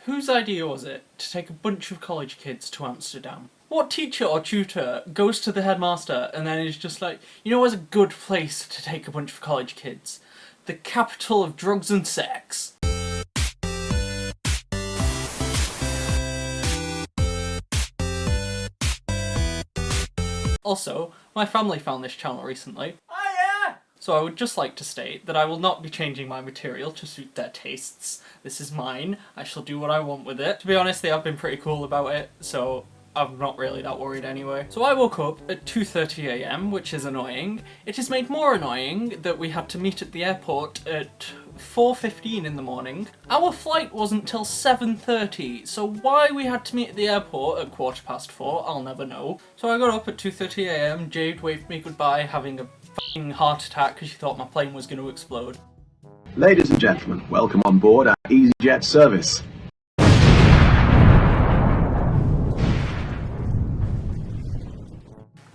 Whose idea was it to take a bunch of college kids to Amsterdam? What teacher or tutor goes to the headmaster and then is just like, you know what's a good place to take a bunch of college kids? The capital of drugs and sex. Also, my family found this channel recently. So I would just like to state that I will not be changing my material to suit their tastes. This is mine, I shall do what I want with it. To be honest, they have been pretty cool about it, so I'm not really that worried anyway. So I woke up at 2:30 AM, which is annoying. It is made more annoying that we had to meet at the airport at 4:15 in the morning. Our flight wasn't till 7:30, so why we had to meet at the airport at 4:15, I'll never know. So I got up at 2:30 AM, Jade waved me goodbye, having a f***ing heart attack because she thought my plane was going to explode. Ladies and gentlemen, welcome on board our EasyJet service.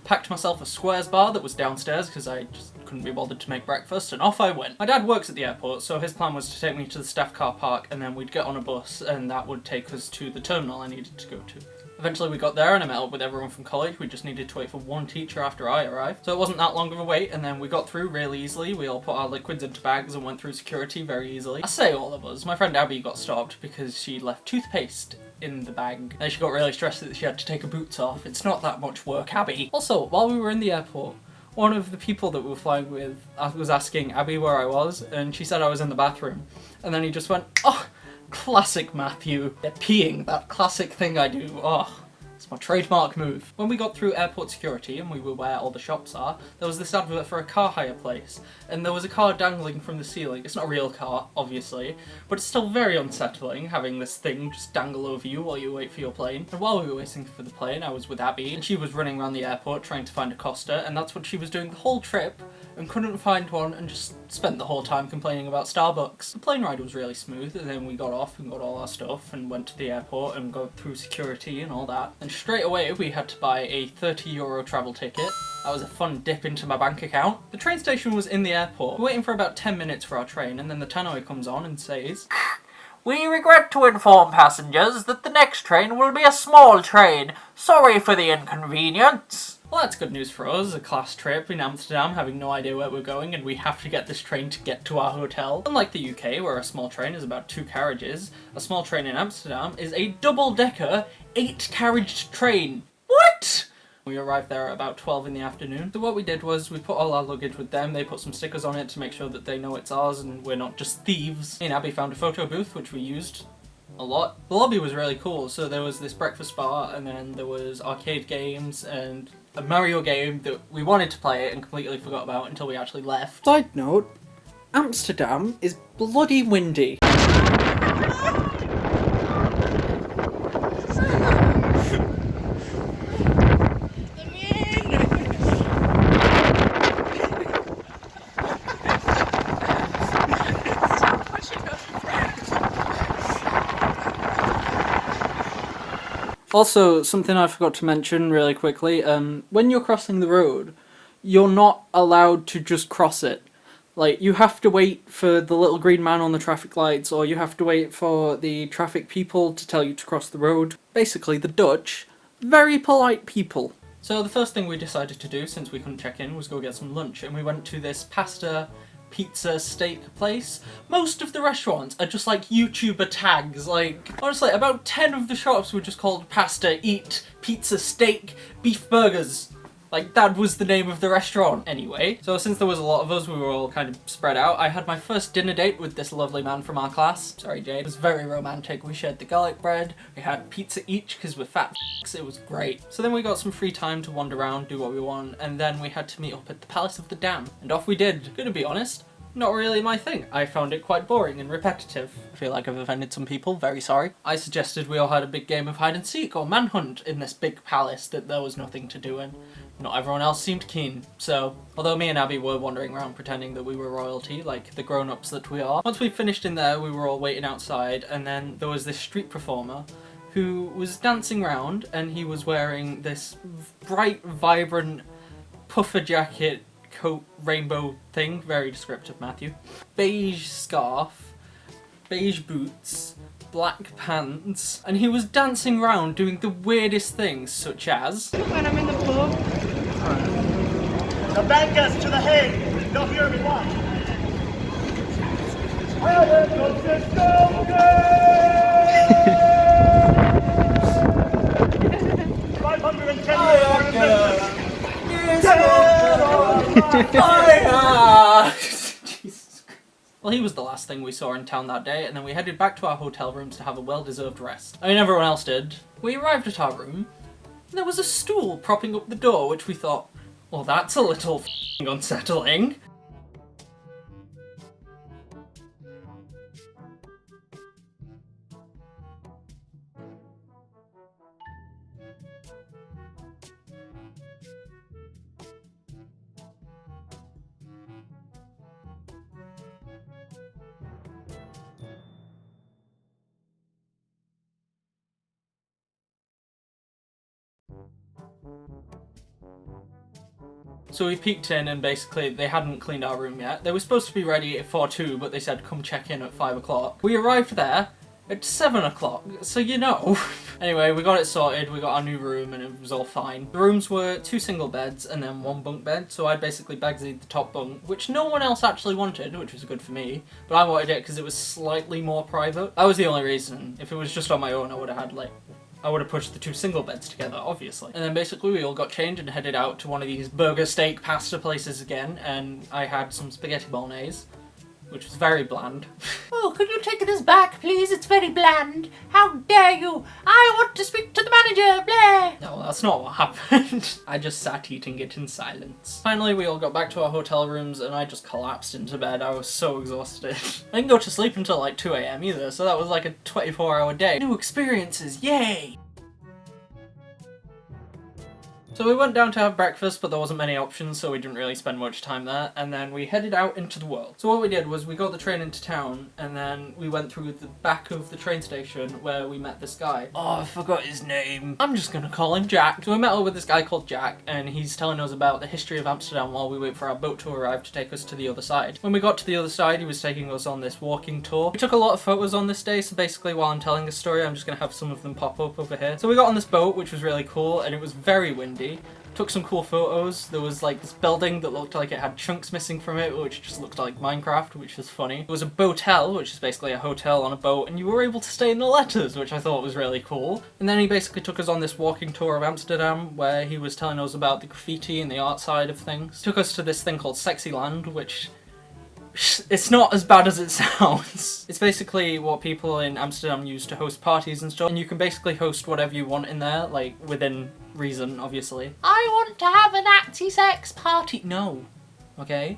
Packed myself a Squares bar that was downstairs because I just couldn't be bothered to make breakfast, and off I went. My dad works at the airport, so his plan was to take me to the staff car park and then we'd get on a bus and that would take us to the terminal I needed to go to. Eventually we got there and I met up with everyone from college. We just needed to wait for one teacher after I arrived. So it wasn't that long of a wait, and then we got through really easily. We all put our liquids into bags and went through security very easily. I say all of us. My friend Abby got stopped because she left toothpaste in the bag. And she got really stressed that she had to take her boots off. It's not that much work, Abby. Also, while we were in the airport, one of the people that we were flying with was asking Abby where I was, and she said I was in the bathroom. And then he just went, "Oh, classic Matthew. They're peeing, that classic thing I do. Oh. It's my trademark move." When we got through airport security and we were where all the shops are, there was this advert for a car hire place, and there was a car dangling from the ceiling. It's not a real car, obviously, but it's still very unsettling having this thing just dangle over you while you wait for your plane. And while we were waiting for the plane, I was with Abby, and she was running around the airport trying to find a Costa, and that's what she was doing the whole trip, and couldn't find one, and just spent the whole time complaining about Starbucks. The plane ride was really smooth, and then we got off and got all our stuff and went to the airport and got through security and all that. And straight away we had to buy a €30 travel ticket. That was a fun dip into my bank account. The train station was in the airport. We're waiting for about 10 minutes for our train, and then the tannoy comes on and says, "We regret to inform passengers that the next train will be a small train. Sorry for the inconvenience." Well, that's good news for us, a class trip in Amsterdam, having no idea where we're going, and we have to get this train to get to our hotel. Unlike the UK, where a small train is about 2 carriages, a small train in Amsterdam is a double-decker, 8-carriage train. What? We arrived there at about 12 in the afternoon. So what we did was we put all our luggage with them. They put some stickers on it to make sure that they know it's ours and we're not just thieves. Me and Abby found a photo booth, which we used a lot. The lobby was really cool, so there was this breakfast bar, and then there was arcade games and a Mario game that we wanted to play and completely forgot about until we actually left. Side note, Amsterdam is bloody windy. Also, something I forgot to mention really quickly, when you're crossing the road, you're not allowed to just cross it. Like, you have to wait for the little green man on the traffic lights, or you have to wait for the traffic people to tell you to cross the road. Basically, the Dutch, very polite people. So the first thing we decided to do, since we couldn't check in, was go get some lunch, and we went to this pasta, pizza, steak place. Most of the restaurants are just like YouTuber tags. Like, honestly, about 10 of the shops were just called pasta, eat, pizza, steak, beef burgers. Like, that was the name of the restaurant. Anyway, so since there was a lot of us, we were all kind of spread out. I had my first dinner date with this lovely man from our class. Sorry, Jade. It was very romantic. We shared the garlic bread. We had pizza each because we're fat f***s. It was great. So then we got some free time to wander around, do what we want, and then we had to meet up at the Palace of the Dam. And off we did. Gonna be honest, not really my thing. I found it quite boring and repetitive. I feel like I've offended some people, very sorry. I suggested we all had a big game of hide and seek or manhunt in this big palace that there was nothing to do in. Not everyone else seemed keen, so although me and Abby were wandering around pretending that we were royalty, like the grown-ups that we are, once we finished in there we were all waiting outside, and then there was this street performer who was dancing around, and he was wearing this bright, vibrant puffer jacket coat rainbow thing, very descriptive, Matthew, beige scarf, beige boots, black pants, and he was dancing around doing the weirdest things, such as... When I'm in the pub. The bankers to the head. Don't hear me watch. Jesus Christ. Well, he was the last thing we saw in town that day, and then we headed back to our hotel rooms to have a well-deserved rest. I mean, everyone else did. We arrived at our room, and there was a stool propping up the door, which we thought, well, that's a little f***ing unsettling. So we peeked in, and basically they hadn't cleaned our room yet. They were supposed to be ready at 2, but they said come check in at 5 o'clock. We arrived there at 7 o'clock, so you know. Anyway, we got it sorted, we got our new room, and it was all fine. The rooms were 2 single beds and then 1 bunk bed, so I basically bagsied the top bunk, which no one else actually wanted, which was good for me, but I wanted it because it was slightly more private. That was the only reason. If it was just on my own, I would have had I would have pushed the 2 single beds together, obviously. And then basically we all got changed and headed out to one of these burger steak pasta places again, and I had some spaghetti bolognese, which was very bland. Oh, could you take this back, please? It's very bland. How dare you? I want to speak to the manager, blah! No, that's not what happened. I just sat eating it in silence. Finally, we all got back to our hotel rooms, and I just collapsed into bed. I was so exhausted. I didn't go to sleep until like 2 AM either, so that was like a 24-hour day. New experiences, yay! So we went down to have breakfast, but there wasn't many options, so we didn't really spend much time there, and then we headed out into the world. So what we did was we got the train into town, and then we went through the back of the train station where we met this guy. Oh, I forgot his name. I'm just gonna call him Jack. So we met up with this guy called Jack, and he's telling us about the history of Amsterdam while we wait for our boat to arrive to take us to the other side. When we got to the other side, he was taking us on this walking tour. We took a lot of photos on this day, so basically while I'm telling this story, I'm just gonna have some of them pop up over here. So we got on this boat, which was really cool, and it was very windy. Took some cool photos. There was like this building that looked like it had chunks missing from it, which just looked like Minecraft, which was funny. There was a boatel, which is basically a hotel on a boat, and you were able to stay in the letters, which I thought was really cool. And then he basically took us on this walking tour of Amsterdam, where he was telling us about the graffiti and the art side of things. Took us to this thing called Sexy Land, which... it's not as bad as it sounds. It's basically what people in Amsterdam use to host parties and stuff, and you can basically host whatever you want in there, like, within reason, obviously. I want to have an anti-sex party. No. Okay?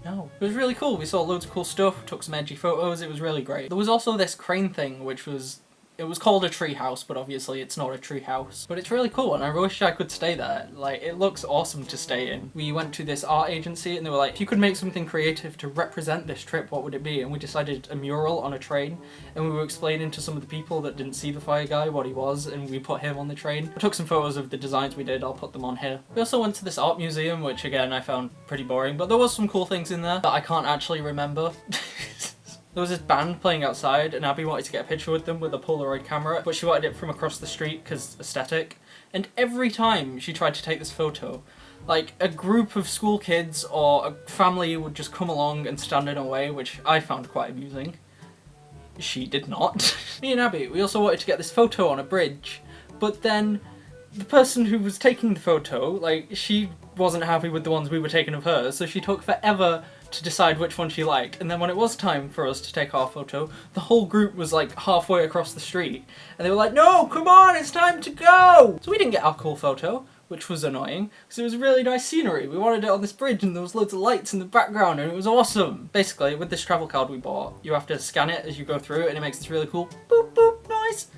No. It was really cool. We saw loads of cool stuff, took some edgy photos, it was really great. There was also this crane thing, which was... it was called a tree house, but obviously it's not a tree house. But it's really cool, and I wish I could stay there. Like, it looks awesome to stay in. We went to this art agency, and they were like, if you could make something creative to represent this trip, what would it be? And we decided a mural on a train, and we were explaining to some of the people that didn't see the fire guy what he was, and we put him on the train. I took some photos of the designs we did, I'll put them on here. We also went to this art museum, which again, I found pretty boring, but there was some cool things in there that I can't actually remember. There was this band playing outside, and Abby wanted to get a picture with them with a Polaroid camera, but she wanted it from across the street because aesthetic. And every time she tried to take this photo, like, a group of school kids or a family would just come along and stand in her way, which I found quite amusing. She did not. Me and Abby, we also wanted to get this photo on a bridge, but then the person who was taking the photo, like, she wasn't happy with the ones we were taking of her, so she took forever to decide which one she liked, and then when it was time for us to take our photo, the whole group was like halfway across the street, and they were like, no, come on, it's time to go! So we didn't get our cool photo, which was annoying, because it was really nice scenery. We wanted it on this bridge, and there was loads of lights in the background, and it was awesome. Basically, with this travel card we bought, you have to scan it as you go through, and it makes this really cool boop boop noise.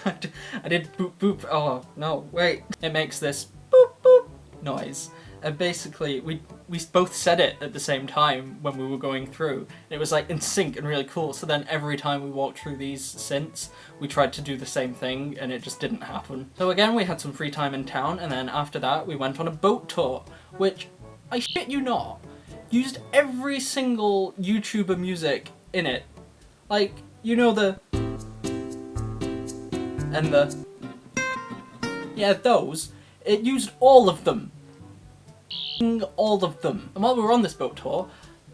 I did boop boop, oh no, wait. It makes this boop boop noise. And basically, we both said it at the same time when we were going through. It was like in sync and really cool, so then every time we walked through these synths, we tried to do the same thing, and it just didn't happen. So again, we had some free time in town, and then after that, we went on a boat tour, which, I shit you not, used every single YouTuber music in it. Like, you know the... and yeah, those, it used all of them. All of them. And while we were on this boat tour,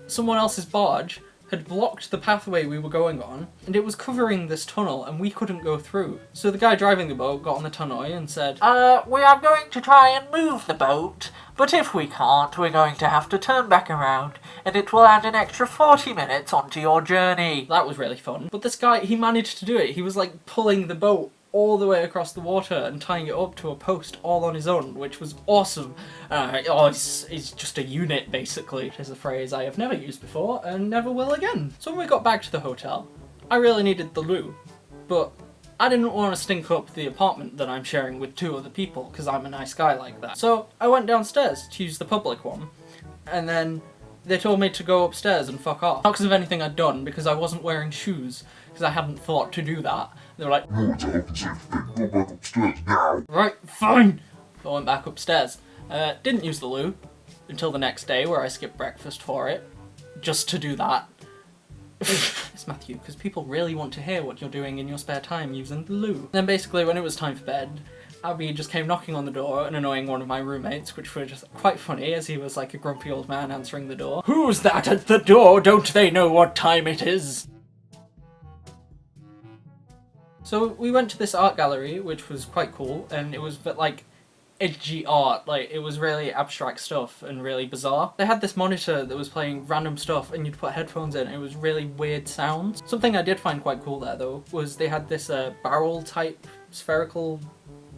someone else's barge had blocked the pathway we were going on, and it was covering this tunnel, and we couldn't go through. So the guy driving the boat got on the tannoy and said, We are going to try and move the boat, but if we can't, we're going to have to turn back around, and it will add an extra 40 minutes onto your journey. That was really fun. But this guy, he managed to do it. He was like pulling the boat all the way across the water and tying it up to a post all on his own, which was awesome. He's just a unit, basically, which is a phrase I have never used before and never will again. So when we got back to the hotel, I really needed the loo, but I didn't want to stink up the apartment that I'm sharing with 2 other people, because I'm a nice guy like that. So I went downstairs to use the public one, and then they told me to go upstairs and fuck off. Not because of anything I'd done, because I wasn't wearing shoes, because I hadn't thought to do that. They were like, "No, it's a health and safety thing. Go back upstairs now." Right, fine. I went back upstairs. Didn't use the loo until the next day, where I skipped breakfast for it, just to do that. It's Matthew, because people really want to hear what you're doing in your spare time using the loo. Then basically, when it was time for bed, Abby just came knocking on the door and annoying one of my roommates, which were just quite funny, as he was like a grumpy old man answering the door. "Who's that at the door? Don't they know what time it is?" So we went to this art gallery, which was quite cool, and it was like edgy art, like it was really abstract stuff and really bizarre. They had this monitor that was playing random stuff, and you'd put headphones in, and it was really weird sounds. Something I did find quite cool there though was they had this barrel type spherical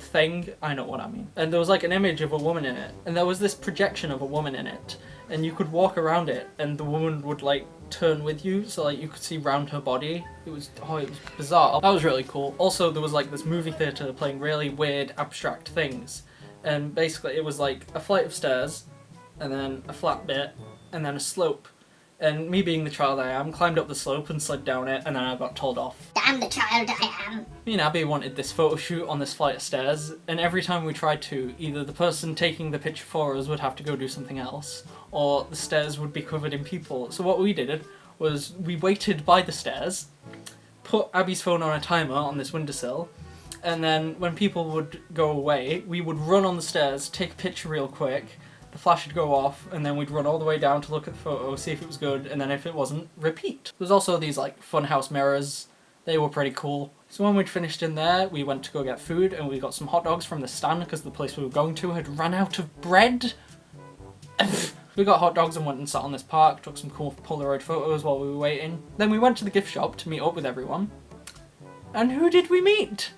thing, I know what I mean, and there was like an image of a woman in it, and there was this projection of a woman in it, and you could walk around it and the woman would like turn with you, so like you could see round her body. It was bizarre. That was really cool. Also there was like this movie theatre playing really weird abstract things, and basically it was like a flight of stairs and then a flat bit and then a slope, and me being the child I am, climbed up the slope and slid down it, and then I got told off. Damn the child I am. Me and Abby wanted this photo shoot on this flight of stairs, and every time we tried to, either the person taking the picture for us would have to go do something else, or the stairs would be covered in people. So what we did was we waited by the stairs, put Abby's phone on a timer on this windowsill, and then when people would go away, we would run on the stairs, take a picture real quick, the flash would go off, and then we'd run all the way down to look at the photo, see if it was good, and then if it wasn't, repeat. There's also these like funhouse mirrors. They were pretty cool. So when we'd finished in there, we went to go get food, and we got some hot dogs from the stand because the place we were going to had run out of bread. We got hot dogs and went and sat on this park, took some cool Polaroid photos while we were waiting. Then we went to the gift shop to meet up with everyone. And who did we meet?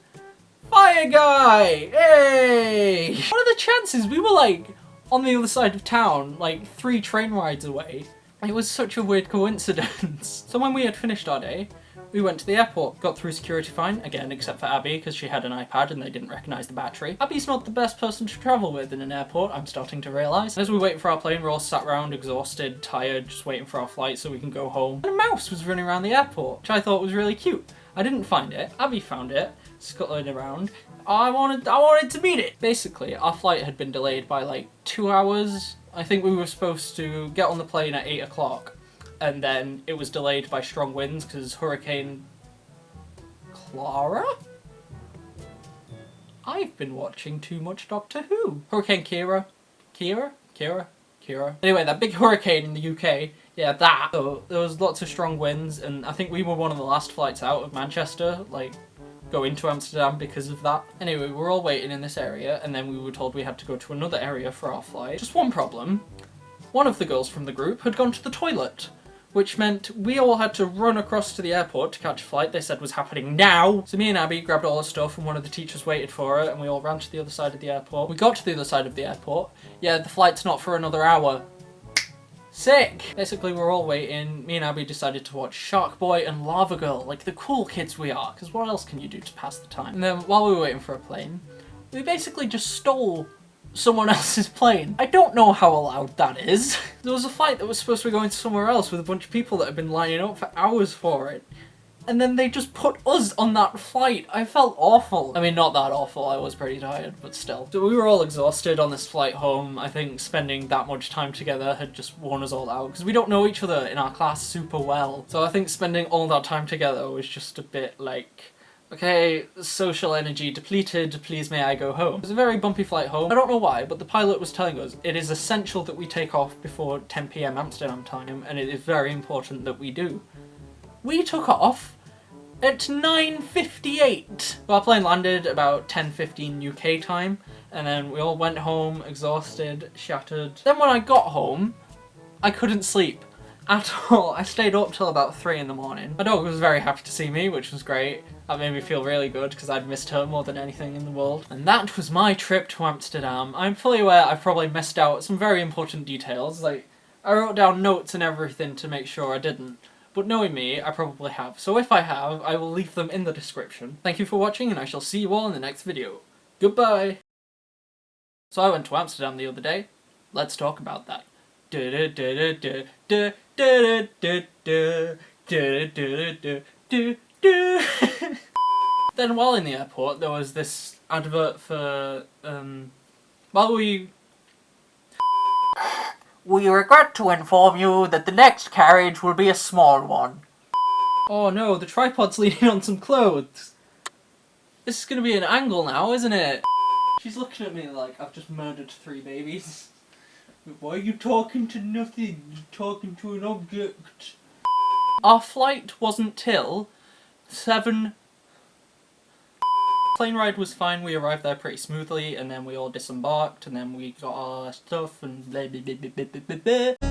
Fire Guy! Hey! What are the chances? We were like on the other side of town, like 3 train rides away. It was such a weird coincidence. So when we had finished our day, we went to the airport, got through security fine, again except for Abby because she had an iPad and they didn't recognise the battery. Abby's not the best person to travel with in an airport, I'm starting to realise. As we wait for our plane, we're all sat around, exhausted, tired, just waiting for our flight so we can go home. And a mouse was running around the airport, which I thought was really cute. I didn't find it, Abby found it, scuttling around. I wanted to meet it. Basically, our flight had been delayed by like 2 hours. I think we were supposed to get on the plane at 8 o'clock. And then it was delayed by strong winds because Hurricane Clara? I've been watching too much Doctor Who. Hurricane Kira? Kira? Anyway, that big hurricane in the UK, yeah, that. So there was lots of strong winds, and I think we were one of the last flights out of Manchester, like, go into Amsterdam because of that. Anyway, we were all waiting in this area, and then we were told we had to go to another area for our flight. Just one problem. One of the girls from the group had gone to the toilet, which meant we all had to run across to the airport to catch a flight they said was happening now. So me and Abby grabbed all our stuff and one of the teachers waited for her and we all ran to the other side of the airport. We got to the other side of the airport. Yeah, the flight's not for another hour. Sick! Basically, we're all waiting. Me and Abby decided to watch Shark Boy and Lava Girl, like the cool kids we are, because what else can you do to pass the time? And then while we were waiting for a plane, we basically just stole someone else's plane. I don't know how allowed that is. There was a flight that was supposed to be going somewhere else with a bunch of people that had been lining up for hours for it. And then they just put us on that flight. I felt awful. I mean, not that awful, I was pretty tired, but still. So we were all exhausted on this flight home. I think spending that much time together had just worn us all out, because we don't know each other in our class super well. So I think spending all that time together was just a bit like, Okay, social energy depleted, please may I go home. It was a very bumpy flight home. I don't know why, but the pilot was telling us it is essential that we take off before 10 PM Amsterdam time, and it is very important that we do. We took off at 9:58. Well, our plane landed about 10:15 UK time, and then we all went home, exhausted, shattered. Then when I got home, I couldn't sleep at all. I stayed up till about 3 in the morning. My dog was very happy to see me, which was great. That made me feel really good because I'd missed her more than anything in the world. And that was my trip to Amsterdam. I'm fully aware I've probably missed out some very important details. Like, I wrote down notes and everything to make sure I didn't. But knowing me, I probably have. So if I have, I will leave them in the description. Thank you for watching, and I shall see you all in the next video. Goodbye! So I went to Amsterdam the other day. Let's talk about that. Then while in the airport, there was this advert for, while we... We regret to inform you that the next carriage will be a small one. Oh no, the tripod's leaning on some clothes. This is gonna be an angle now, isn't it? She's looking at me like I've just murdered 3 babies. Why are you talking to nothing? You're talking to an object. Our flight wasn't till 7. Plane ride was fine, we arrived there pretty smoothly, and then we all disembarked, and then we got our stuff, and blah blah blah blah blah blah blah.